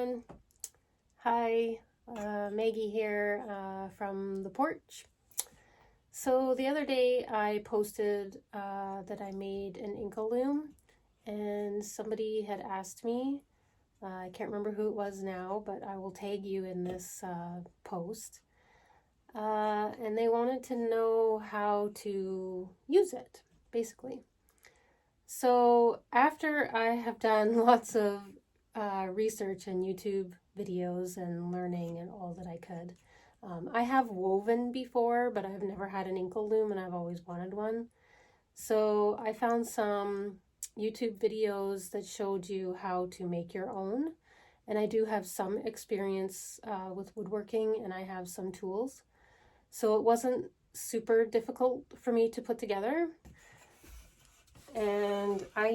everyone. Hi, Maggie here from the Porch. So the other day I posted that I made an Inkle Loom, and somebody had asked me, I can't remember who it was now, but I will tag you in this post, and they wanted to know how to use it, basically. So after I have done lots of research and YouTube videos and learning and all that I could, I have woven before, but I've never had an Inkle Loom and I've always wanted one. So I found some YouTube videos that showed you how to make your own. And I do have some experience with woodworking, and I have some tools. So it wasn't super difficult for me to put together. And I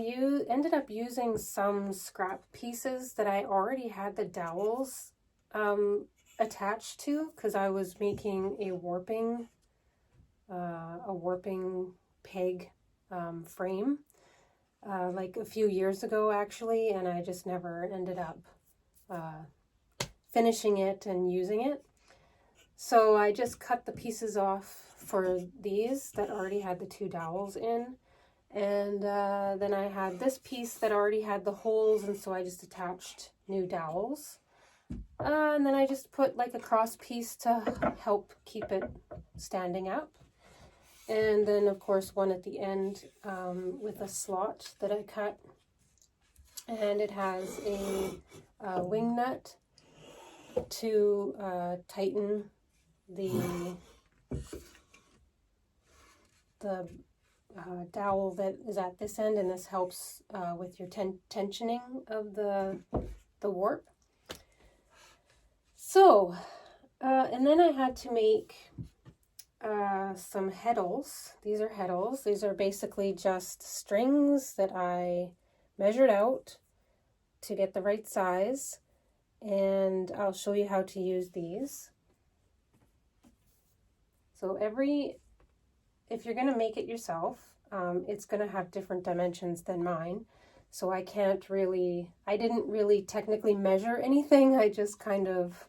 ended up using some scrap pieces that I already had the dowels attached to, because I was making a warping peg frame like a few years ago actually, and I just never ended up finishing it and using it. So I just cut the pieces off for these that already had the two dowels in. And then I had this piece that already had the holes, and so I just attached new dowels. And then I just put like a cross piece to help keep it standing up. And then of course one at the end with a slot that I cut. And it has a wing nut to tighten the dowel that is at this end, and this helps with your tensioning of the warp. So, and then I had to make some heddles. These are heddles. These are basically just strings that I measured out to get the right size, and I'll show you how to use these. So if you're going to make it yourself, it's going to have different dimensions than mine. So I didn't really technically measure anything. I just kind of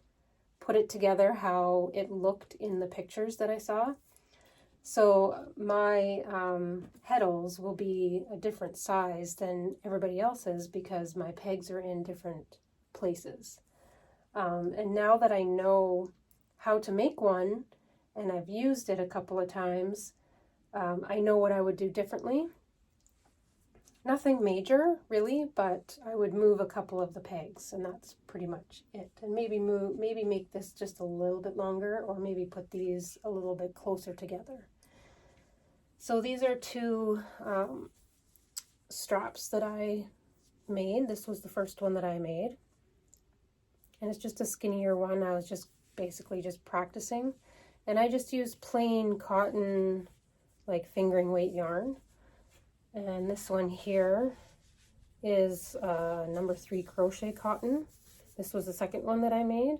put it together how it looked in the pictures that I saw. So my heddles will be a different size than everybody else's because my pegs are in different places. And now that I know how to make one, and I've used it a couple of times, I know what I would do differently. Nothing major, really, but I would move a couple of the pegs, and that's pretty much it. And maybe make this just a little bit longer, or maybe put these a little bit closer together. So these are two straps that I made. This was the first one that I made. And it's just a skinnier one. I was just basically just practicing. And I just used plain cotton, like fingering weight yarn. And this one here is number 3 crochet cotton. This was the second one that I made.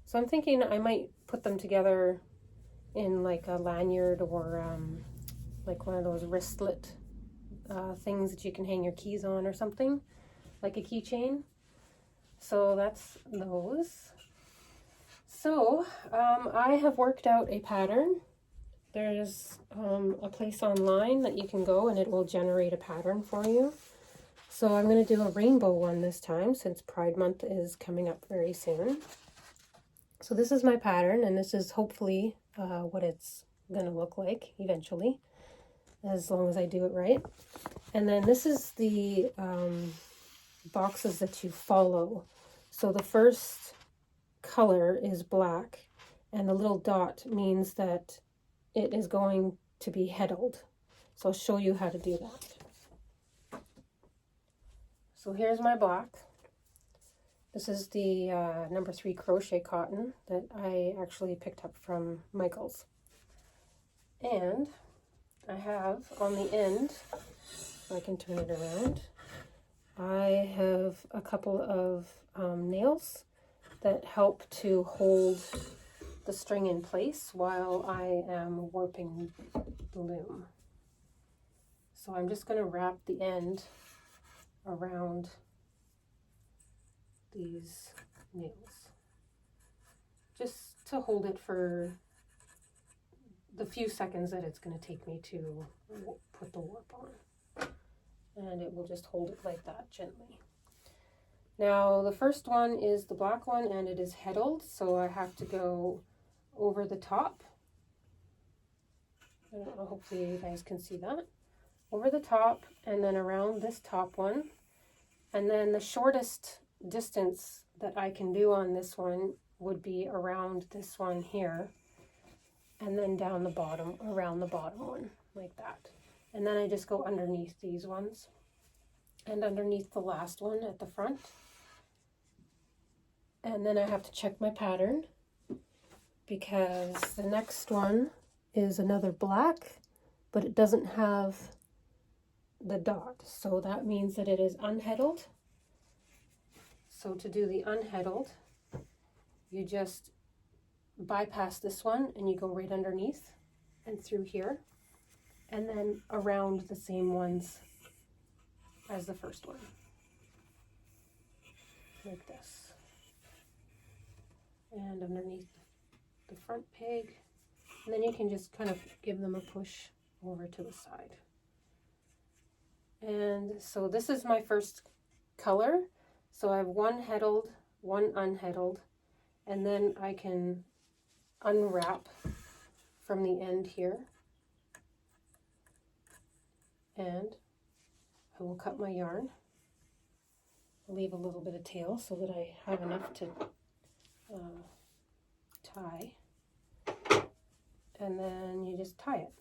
So I'm thinking I might put them together in like a lanyard, or like one of those wristlet things that you can hang your keys on or something, like a keychain. So that's those. So I have worked out a pattern. There's a place online that you can go and it will generate a pattern for you. So I'm going to do a rainbow one this time, since Pride Month is coming up very soon. So this is my pattern, and this is hopefully what it's going to look like eventually, as long as I do it right. And then this is the boxes that you follow. So the first color is black, and the little dot means that it is going to be heddled. So I'll show you how to do that. So here's my black. This is the number 3 crochet cotton that I actually picked up from Michael's. And I have on the end, if I can turn it around, I have a couple of nails that help to hold the string in place while I am warping the loom. So I'm just going to wrap the end around these nails, just to hold it for the few seconds that it's going to take me to put the warp on. And it will just hold it like that gently. Now the first one is the black one, and it is heddled, so I have to go over the top. I don't know, hopefully you guys can see that. Over the top, and then around this top one. And then the shortest distance that I can do on this one would be around this one here, and then down the bottom, around the bottom one, like that. And then I just go underneath these ones, and underneath the last one at the front. And then I have to check my pattern, because the next one is another black, but it doesn't have the dot, so that means that it is unheddled. So to do the unheddled, you just bypass this one and you go right underneath and through here, and then around the same ones as the first one, like this, and underneath the front peg, and then you can just kind of give them a push over to the side. And so this is my first color. So I have one heddled, one unheddled, and then I can unwrap from the end here. And I will cut my yarn. I'll leave a little bit of tail so that I have enough to tie. And then you just tie it.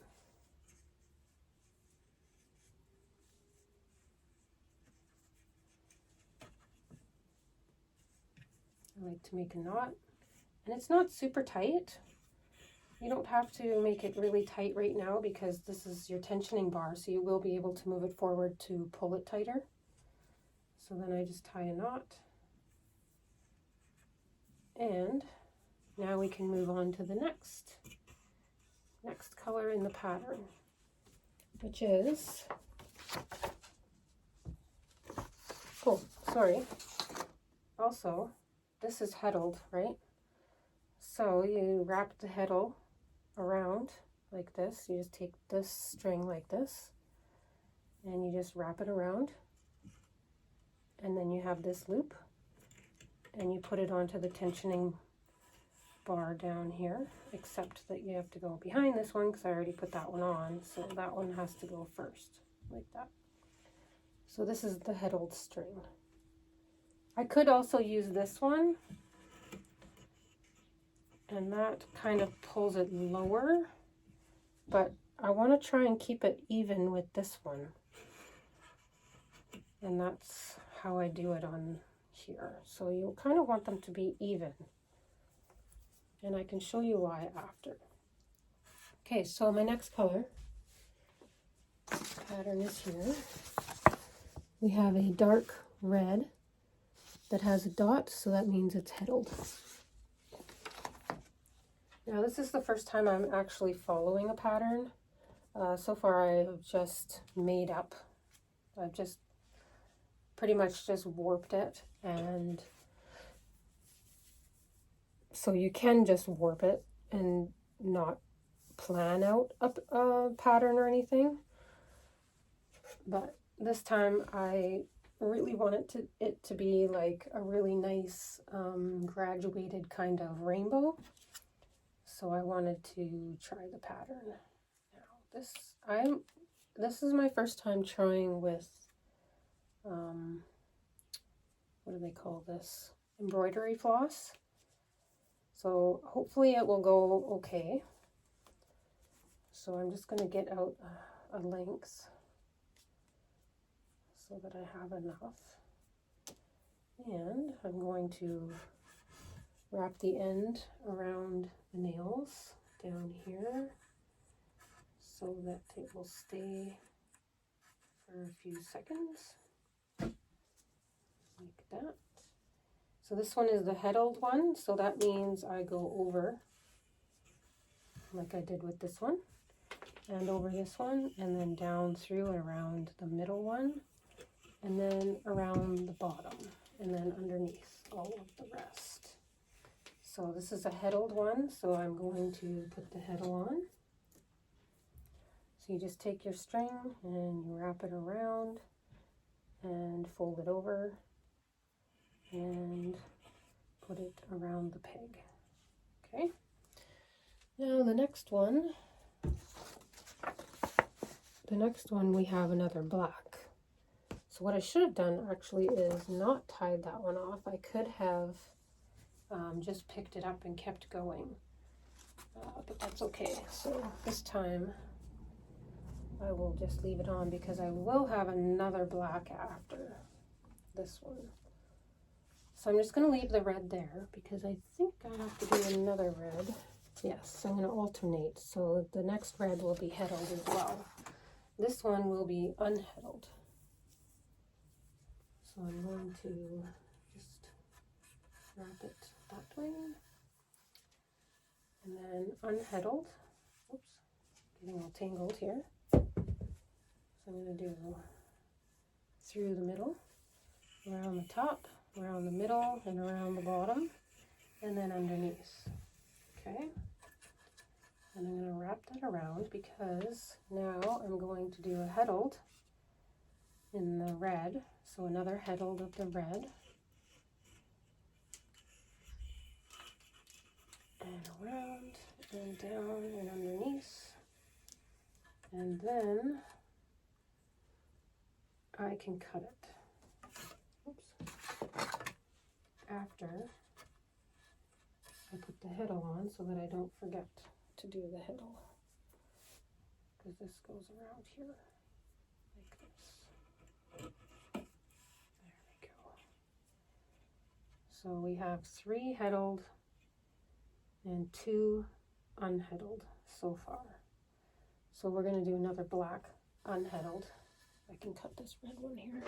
I like to make a knot, and it's not super tight. You don't have to make it really tight right now, because this is your tensioning bar, so you will be able to move it forward to pull it tighter. So then I just tie a knot, and now we can move on to the next color in the pattern, which is, oh, sorry, also, this is heddled, right? So you wrap the heddle around like this. You just take this string like this, and you just wrap it around, and then you have this loop, and you put it onto the tensioning bar down here, except that you have to go behind this one because I already put that one on, so that one has to go first, like that. So this is the heddled string. I could also use this one, and that kind of pulls it lower, but I want to try and keep it even with this one, and that's how I do it on here. So you kind of want them to be even, and I can show you why after. Okay, so my next color pattern is here. We have a dark red that has a dot, so that means it's heddled. Now this is the first time I'm actually following a pattern. So far I've just made up. I've just pretty much just warped it, and so you can just warp it and not plan out a pattern or anything. But this time I really wanted it to be like a really nice graduated kind of rainbow. So I wanted to try the pattern. Now this is my first time trying with what do they call this? Embroidery floss. So hopefully it will go okay. So I'm just going to get out a length so that I have enough. And I'm going to wrap the end around the nails down here so that it will stay for a few seconds, like that. So this one is the heddled one, so that means I go over like I did with this one, and over this one, and then down through and around the middle one, and then around the bottom, and then underneath. all of the rest. So this is a heddled one, so I'm going to put the heddle on. So you just take your string and you wrap it around and fold it over and put it around the peg. Okay. Now the next one we have another black. So what I should have done actually is not tied that one off. I could have just picked it up and kept going, but that's okay. So this time I will just leave it on because I will have another black after this one. So I'm just going to leave the red there because I think I have to do another red. Yes, I'm going to alternate. So the next red will be heddled as well. This one will be unheddled. So I'm going to just wrap it that way. And then unheddled. Oops, getting all tangled here. So I'm going to do through the middle, around the top, around the middle, and around the bottom, and then underneath. Okay? And I'm going to wrap that around because now I'm going to do a heddled in the red. So another heddled of the red. And around, and down, and underneath. And then I can cut it. Oops. After I put the heddle on so that I don't forget to do the heddle. Because this goes around here like this. There we go. So we have 3 heddled and 2 unheddled so far. So we're going to do another black unheddled. I can cut this red one here.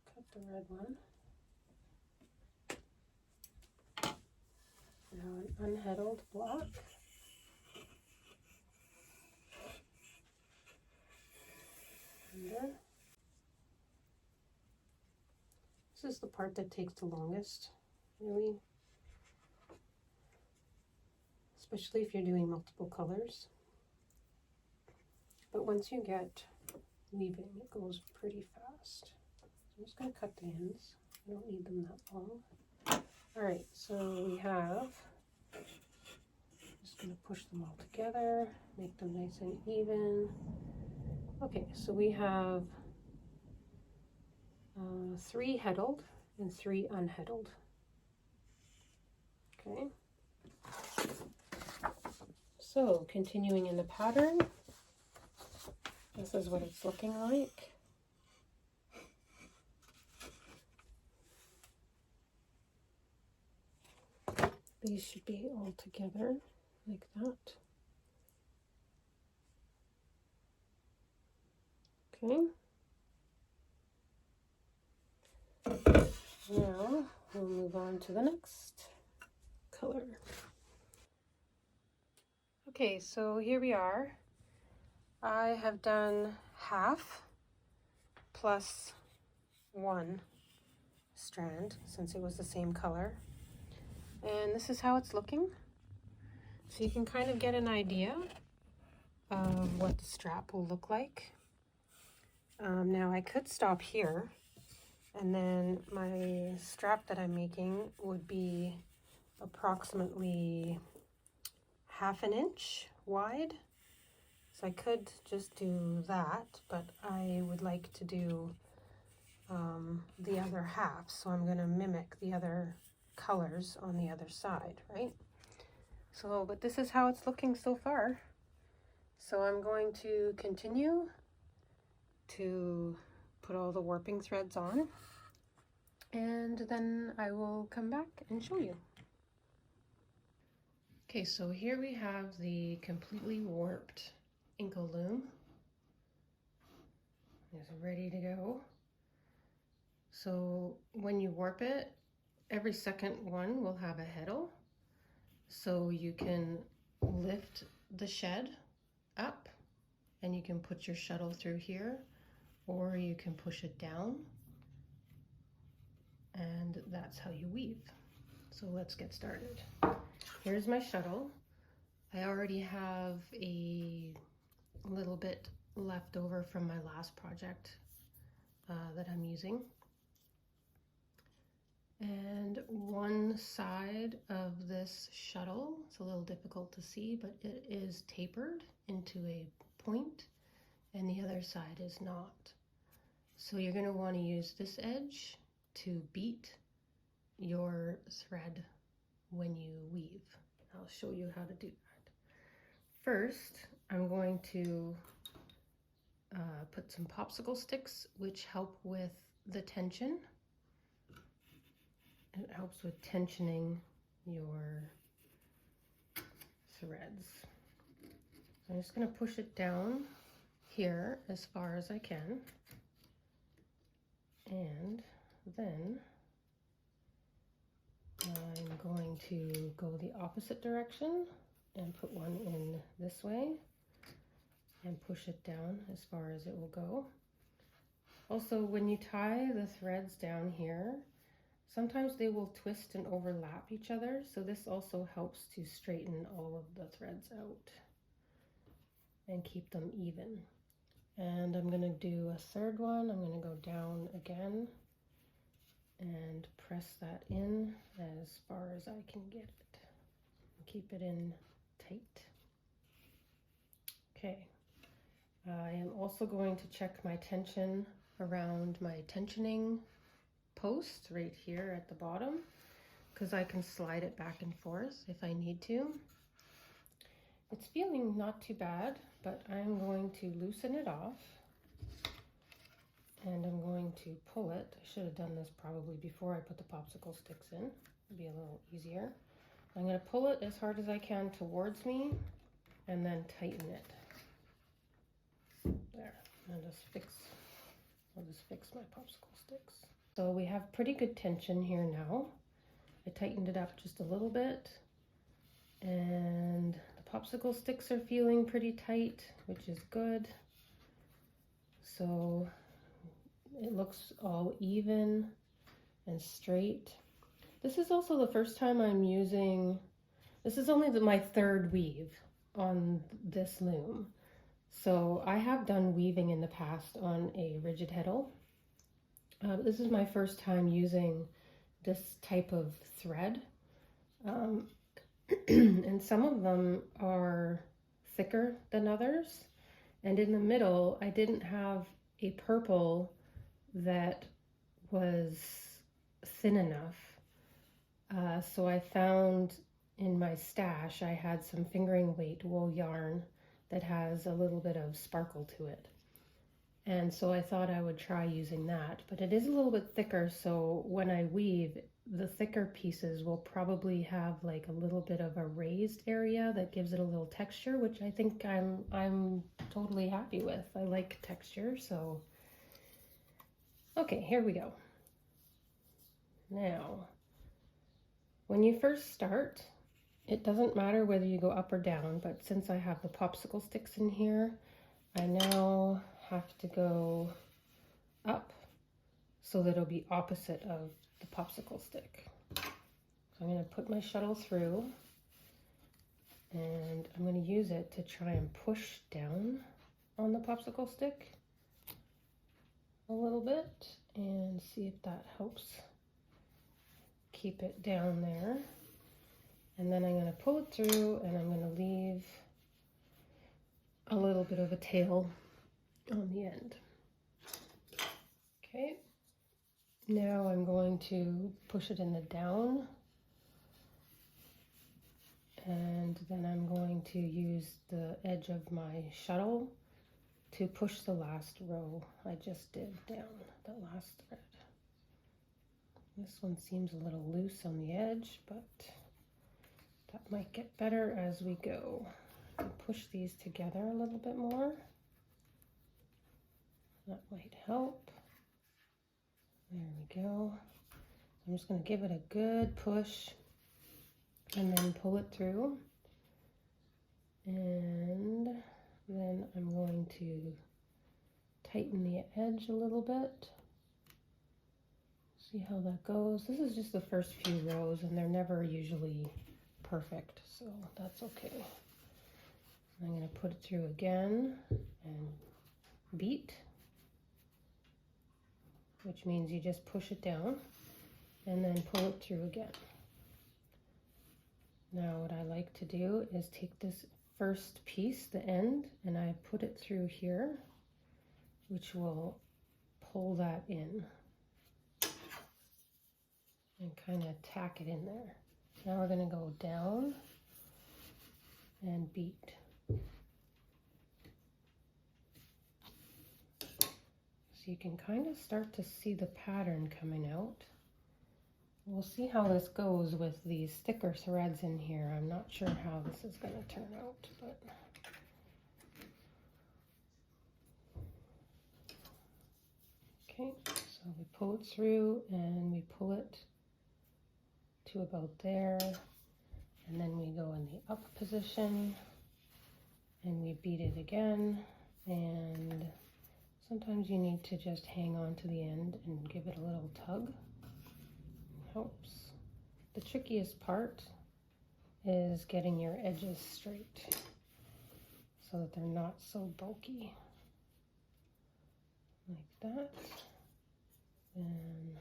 Cut the red one. Now an unheddled black. Under. This is the part that takes the longest, really. Especially if you're doing multiple colors. But once you get weaving, it goes pretty fast. I'm just going to cut the ends. I don't need them that long. Alright, so we have, just going to push them all together, make them nice and even. Okay, so we have 3 heddled and 3 unheddled. Okay. So continuing in the pattern, this is what it's looking like. These should be all together like that. Okay. Now we'll move on to the next color. Okay, so here we are. I have done half plus 1 strand since it was the same color. And this is how it's looking. So you can kind of get an idea of what the strap will look like. Now I could stop here, and then my strap that I'm making would be approximately 1/2 inch wide. So I could just do that, but I would like to do the other half. So I'm going to mimic the other colors on the other side, right? So, but this is how it's looking so far. So I'm going to continue to put all the warping threads on, and then I will come back and show you. Okay, so here we have the completely warped Inkle Loom. It's ready to go. So when you warp it, every second one will have a heddle. So you can lift the shed up and you can put your shuttle through here, or you can push it down, and that's how you weave. So let's get started. Here's my shuttle. I already have a little bit left over from my last project that I'm using. And one side of this shuttle, it's a little difficult to see, but it is tapered into a point, and the other side is not. So you're going to want to use this edge to beat your thread when you weave. I'll show you how to do that. First, I'm going to put some popsicle sticks, which help with the tension. It helps with tensioning your threads. So I'm just going to push it down here as far as I can. And then I'm going to go the opposite direction and put one in this way and push it down as far as it will go. Also, when you tie the threads down here, sometimes they will twist and overlap each other, so this also helps to straighten all of the threads out and keep them even. And I'm going to do a third one. I'm going to go down again and press that in as far as I can get it. Keep it in tight. Okay. I am also going to check my tension around my tensioning post right here at the bottom, because I can slide it back and forth if I need to. It's feeling not too bad, but I'm going to loosen it off and I'm going to pull it. I should have done this probably before I put the popsicle sticks in. It'd be a little easier. I'm going to pull it as hard as I can towards me and then tighten it. There, I'll just fix my popsicle sticks. So we have pretty good tension here now. I tightened it up just a little bit, and the popsicle sticks are feeling pretty tight, which is good. So it looks all even and straight. This is also the first time I'm using, this is only my third weave on this loom. So I have done weaving in the past on a rigid heddle. This is my first time using this type of thread. And some of them are thicker than others. And in the middle, I didn't have a purple that was thin enough. So I found in my stash, I had some fingering weight wool yarn that has a little bit of sparkle to it. And so I thought I would try using that, but it is a little bit thicker, so when I weave, the thicker pieces will probably have like a little bit of a raised area that gives it a little texture, which I think I'm totally happy with. I like texture, so okay, here we go. Now, when you first start, it doesn't matter whether you go up or down, but since I have the popsicle sticks in here, I now have to go up so that it'll be opposite of the popsicle stick. So I'm going to put my shuttle through and I'm going to use it to try and push down on the popsicle stick a little bit and see if that helps keep it down there. And then I'm going to pull it through and I'm going to leave a little bit of a tail on the end. Okay, now I'm going to push it in the down, and then I'm going to use the edge of my shuttle to push the last row I just did down, the last thread. This one seems a little loose on the edge, but that might get better as we go. I'll push these together a little bit more. That might help. There we go. I'm just going to give it a good push and then pull it through. And then I'm going to tighten the edge a little bit. See how that goes. This is just the first few rows and they're never usually perfect, so that's okay. I'm going to put it through again and beat, which means you just push it down and then pull it through again. Now what I like to do is take this first piece, the end, and I put it through here, which will pull that in and kind of tack it in there. Now we're going to go down and beat. So you can kind of start to see the pattern coming out. We'll see how this goes with these thicker threads in here. I'm not sure how this is going to turn out, but okay, so we pull it through and we pull it to about there, and then we go in the up position and we beat it again, and sometimes you need to just hang on to the end and give it a little tug. Helps. The trickiest part is getting your edges straight so that they're not so bulky. Like that. Then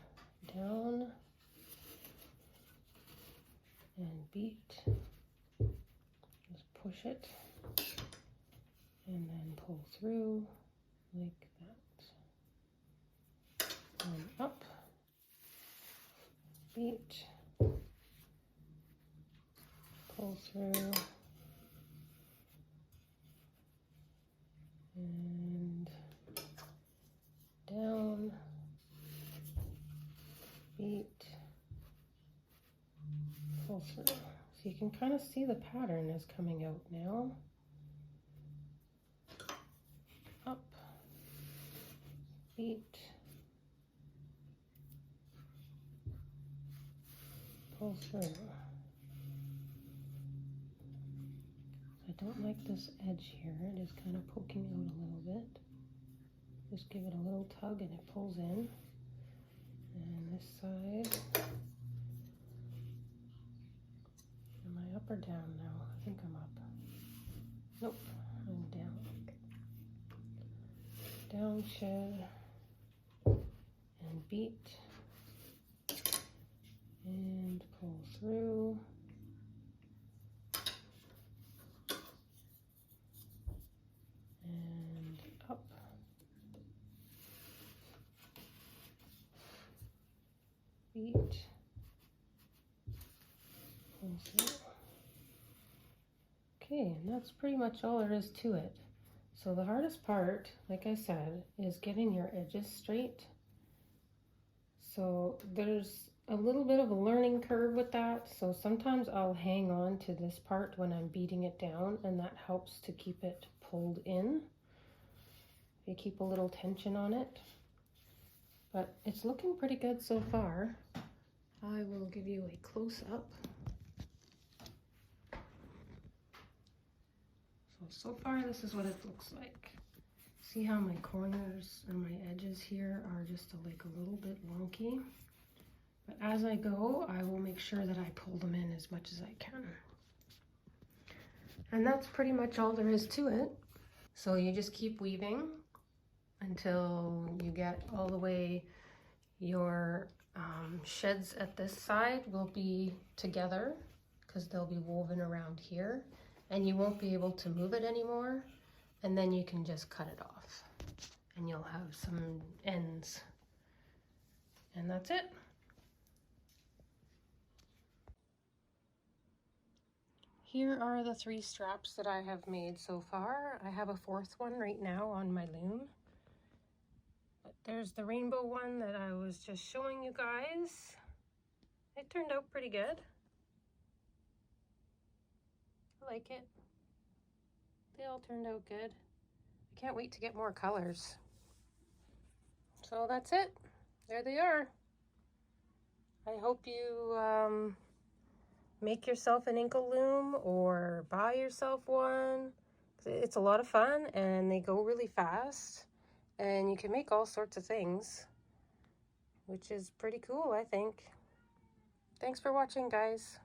down and beat. Just push it and then pull through like that. And up. Beat, pull through, and down, beat, pull through. So you can kind of see the pattern is coming out now. Up, beat, pull through. I don't like this edge here. It is kind of poking out a little bit. Just give it a little tug and it pulls in. And this side. Am I up or down now? I think I'm up. Nope, I'm down. Down, shed, and beat. And pull through. And up. Beat. Pull through. Okay, and that's pretty much all there is to it. So the hardest part, like I said, is getting your edges straight. So there's a little bit of a learning curve with that. So sometimes I'll hang on to this part when I'm beating it down, and that helps to keep it pulled in. You keep a little tension on it. But it's looking pretty good so far. I will give you a close-up. So far this is what it looks like. See how my corners and my edges here are just like a little bit wonky. But as I go, I will make sure that I pull them in as much as I can. And that's pretty much all there is to it. So you just keep weaving until you get all the way. Your sheds at this side will be together because they'll be woven around here, and you won't be able to move it anymore. And then you can just cut it off and you'll have some ends. And that's it. Here are the 3 straps that I have made so far. I have a 4th one right now on my loom. But there's the rainbow one that I was just showing you guys. It turned out pretty good. I like it. They all turned out good. I can't wait to get more colors. So that's it. There they are. I hope you make yourself an Inkle Loom or buy yourself one. It's a lot of fun and they go really fast. And you can make all sorts of things, which is pretty cool, I think. Thanks for watching, guys.